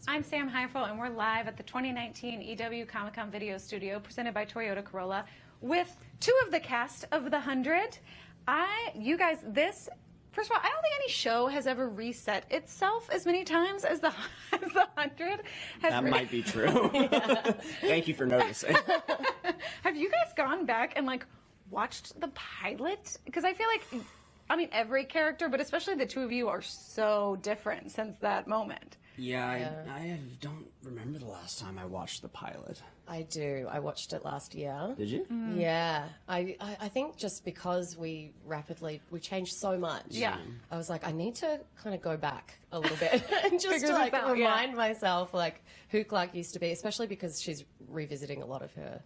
I'm Sam Heifel, and we're live at the 2019 EW Comic-Con Video Studio, presented by Toyota Corolla, with two of the cast of The 100. You guys, first of all, I don't think any show has ever reset itself as many times as the 100. That might be true. Thank you for noticing. Have you guys gone back and, like, watched the pilot? Because I feel like, I mean, every character, but especially the two of you, are so different since that moment. Yeah, I don't remember the last time I watched the pilot. I do. I watched it last year. Did you? Mm. Yeah. I think just because we changed so much. Yeah. I was like, I need to kind of go back a little bit and just to like remind myself like who Clark used to be, especially because she's revisiting a lot of her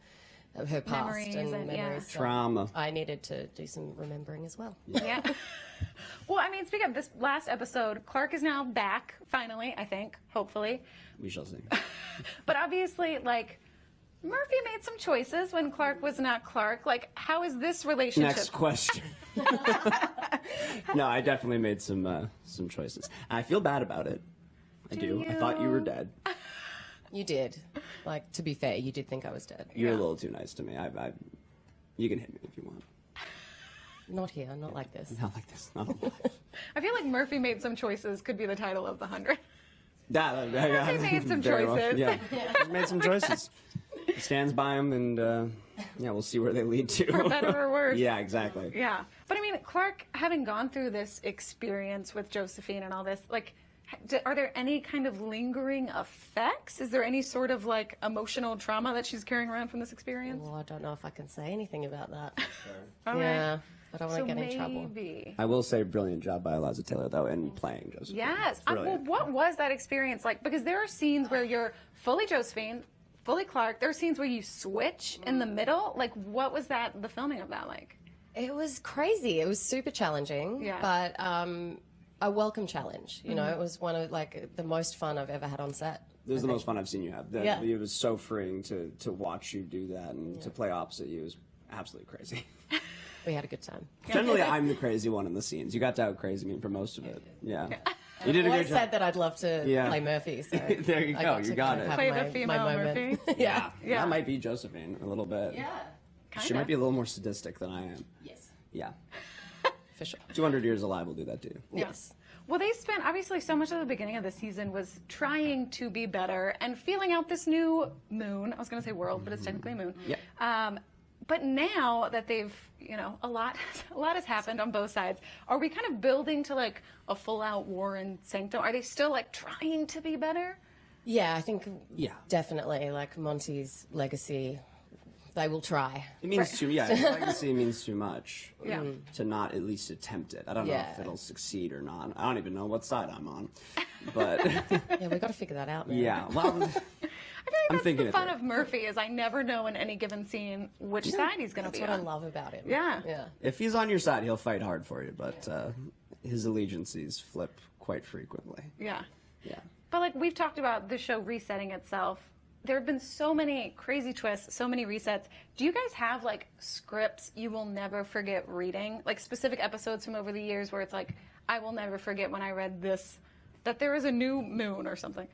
past memories. So trauma. I needed to do some remembering as well. Yeah. Well, I mean, speaking of this last episode, Clark is now back, finally, I think, hopefully. We shall see. But obviously, like, Murphy made some choices when Clark was not Clark. Like, how is this relationship? Next question. No, I definitely made some choices. I feel bad about it. I do. I thought you were dead. You did. Like, to be fair, you did think I was dead. You're a little too nice to me. You can hit me if you want. Not here, not like this. Not like this. Not alive. I feel like Murphy made some choices could be the title of the 100. Murphy made some very choices. Well. Yeah, he's made some choices. He stands by them, and we'll see where they lead to. For better or worse. Yeah, exactly. Yeah. But I mean, Clark, having gone through this experience with Josephine and all this, like, are there any kind of lingering effects? Is there any sort of, like, emotional trauma that she's carrying around from this experience? Well, I don't know if I can say anything about that. All yeah. right. I don't want to get in trouble. I will say, brilliant job by Eliza Taylor, though, in playing Josephine. Yes. Well, what was that experience like? Because there are scenes where you're fully Josephine, fully Clark. There are scenes where you switch in the middle. Like, what was the filming of that like? It was crazy. It was super challenging, but a welcome challenge. You know, it was one of, like, the most fun I've ever had on set. It was the most fun I've seen you have. It was so freeing to watch you do that and to play opposite you. It was absolutely crazy. We had a good time. Generally, I'm the crazy one in the scenes. You got to out crazy me for most of it. Yeah. You did a good job. I said that I'd love to play Murphy. So there you go. You got it. Play the female Murphy. Yeah. That might be Josephine a little bit. Yeah. She might be a little more sadistic than I am. Yes. Yeah. For sure. 200 Years Alive will do that too. Yes. Well, they spent, obviously, so much of the beginning of the season was trying to be better and feeling out this new moon. I was going to say world, but it's technically a moon. Yeah. But now that they've, a lot has happened on both sides. Are we kind of building to, like, a full-out war in Sanctum? Are they still, like, trying to be better? Yeah, I think definitely. Like, Monty's legacy, they will try. It means too. Yeah, his legacy means too much. Yeah. To not at least attempt it. I don't know if it'll succeed or not. I don't even know what side I'm on. But yeah, we got to figure that out, man. Yeah. Well, I feel like that's the fun of Murphy is I never know in any given scene which side he's going to be on. That's what I love about him. Yeah. Yeah. If he's on your side, he'll fight hard for you. But his allegiances flip quite frequently. Yeah. Yeah. But, like, we've talked about the show resetting itself. There have been so many crazy twists, so many resets. Do you guys have, like, scripts you will never forget reading? Like, specific episodes from over the years where it's like, I will never forget when I read this, that there is a new moon or something.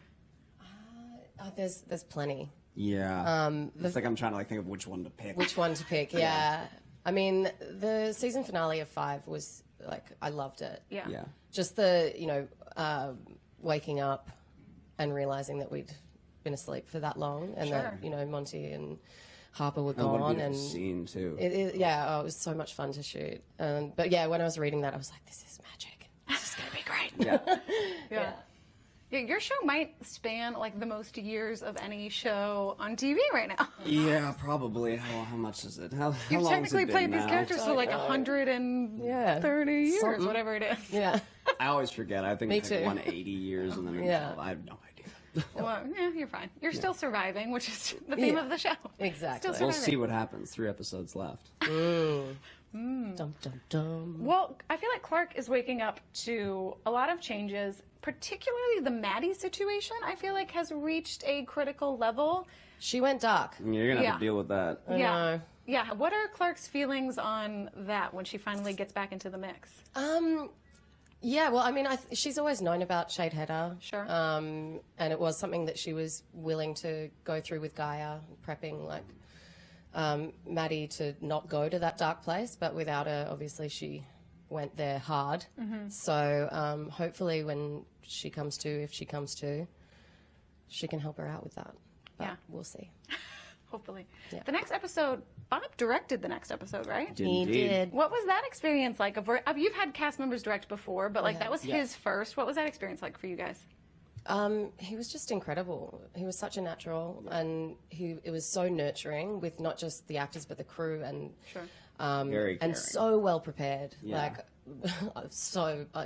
There's plenty. Yeah. It's like I'm trying to, like, think of which one to pick. Which one to pick, yeah. I mean, the season finale of 5 was, like, I loved it. Yeah. Yeah. Just the, waking up and realizing that we'd been asleep for that long and that, Monty and Harper were gone. What a beautiful scene, too. It was so much fun to shoot. But, yeah, when I was reading that, I was like, this is magic. This is going to be great. Yeah. Yeah, your show might span, like, the most years of any show on TV right now. Yeah, probably. How much is it? How You've long technically has it played been these now? characters for, like, 130 years, whatever it is. Yeah. I always forget. I think it's like 180 years, and then I have no idea. Well, yeah, you're fine. You're still surviving, which is the theme of the show. Exactly. Still We'll see what happens. 3 episodes left. Dum, dum, dum. Well, I feel like Clark is waking up to a lot of changes, particularly the Maddie situation, I feel like has reached a critical level. She went dark. You're going to have to deal with that. I know. Yeah, what are Clark's feelings on that when she finally gets back into the mix? Yeah, well, I mean, she's always known about Shade Header. Sure. And it was something that she was willing to go through with Gaia, prepping, like, Maddie to not go to that dark place, but without her, obviously, she went there hard. So hopefully when she comes to, if she comes to, she can help her out with that. But we'll see. Hopefully. Yeah. The next episode, Bob directed the next episode, right? He did. What was that experience like? You've had cast members direct before, but like that was his first. What was that experience like for you guys? He was just incredible. He was such a natural, and it was so nurturing with not just the actors but the crew, and Very caring. and so well prepared. Yeah. Like,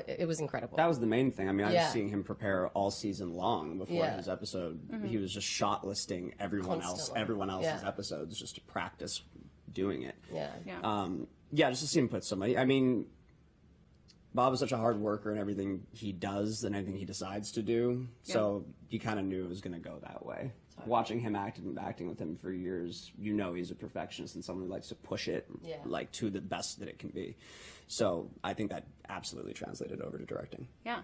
it was incredible. That was the main thing. I mean, I was seeing him prepare all season long before Yeah. his episode. He was just shot listing everyone else's episodes just to practice doing it. Just to see him put somebody. I mean, Bob is such a hard worker in everything he does and anything he decides to do. So you kind of knew it was going to go that way. Watching him acting with him for years, you know he's a perfectionist and someone who likes to push it like to the best that it can be. So I think that absolutely translated over to directing. Yeah.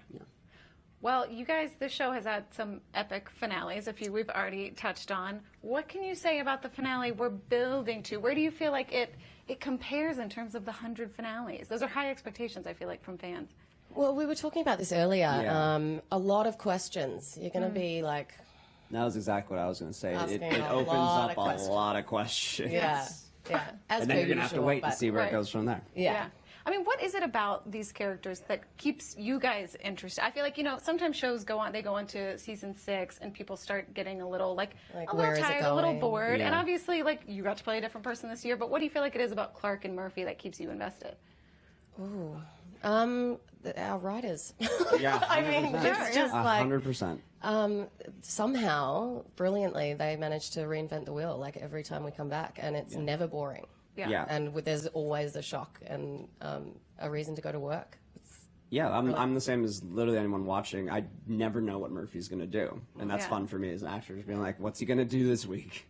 Well, you guys, this show has had some epic finales, a few we've already touched on. What can you say about the finale we're building to? Where do you feel like it compares in terms of the 100 finales? Those are high expectations, I feel like, from fans. Well, we were talking about this earlier. Yeah. A lot of questions. You're going to be like... That was exactly what I was going to say. It a opens lot up of a lot of questions. Yeah. As And then you're going to have to wait and see where Right. it goes from there. Yeah. I mean, what is it about these characters that keeps you guys interested? I feel like, sometimes shows go into season 6 and people start getting a little, like a where little is it tired, a little going? bored. And Yeah. obviously, like, you got to play a different person this year, but what do you feel like it is about Clark and Murphy that keeps you invested? Our writers. Yeah, I mean, it's just like 100%. somehow, brilliantly, they manage to reinvent the wheel like every time we come back, and it's never boring. Yeah. And there's always a shock and a reason to go to work. Yeah, I'm the same as literally anyone watching. I never know what Murphy's going to do. And that's Yeah. fun for me as an actor, just being like, what's he going to do this week?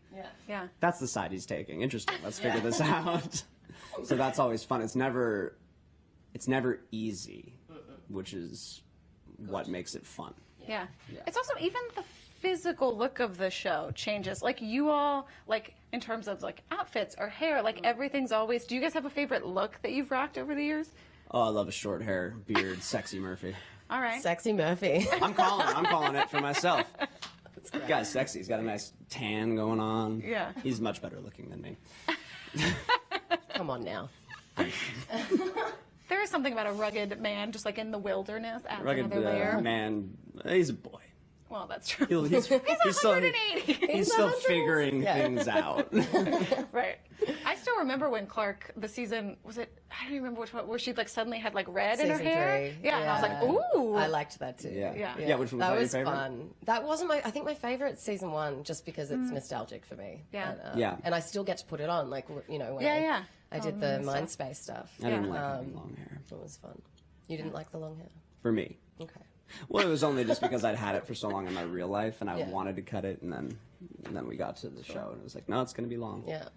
Yeah. That's the side he's taking. Interesting. Let's figure this out. So that's always fun. It's never easy, which is what makes it fun. Yeah. It's also even the physical look of the show changes. Like you all, like in terms of like outfits or hair, like everything's always. Do you guys have a favorite look that you've rocked over the years? Oh, I love a short hair, beard, sexy Murphy. All right. Sexy Murphy. I'm calling it for myself. The guy's sexy. He's got a nice tan going on. Yeah. He's much better looking than me. Come on now. There is something about a rugged man, just like in the wilderness, adds Rugged another layer. man. He's a boy. Well, that's true. He's still 180. He's still figuring things out. Right. I still remember when Clark, the season, was it, I don't even remember which one, where she like suddenly had like red in her Season hair. 3. Yeah, and I was like, ooh. I liked that too. Yeah. Yeah. Which one was That your was favorite? fun. That wasn't I think my favorite season 1, just because it's nostalgic for me. Yeah. And, and I still get to put it on, like, when I did the mind space stuff. I didn't like having long hair. It was fun. You didn't like the long hair? For me. Okay. Well, it was only just because I'd had it for so long in my real life, and I wanted to cut it, and then we got to the show, and it was like, no, it's going to be long. Yeah.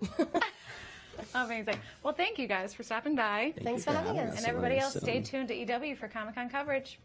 Amazing. Well, thank you guys for stopping by. Thanks for having us. And everybody else, stay tuned to EW for Comic-Con coverage.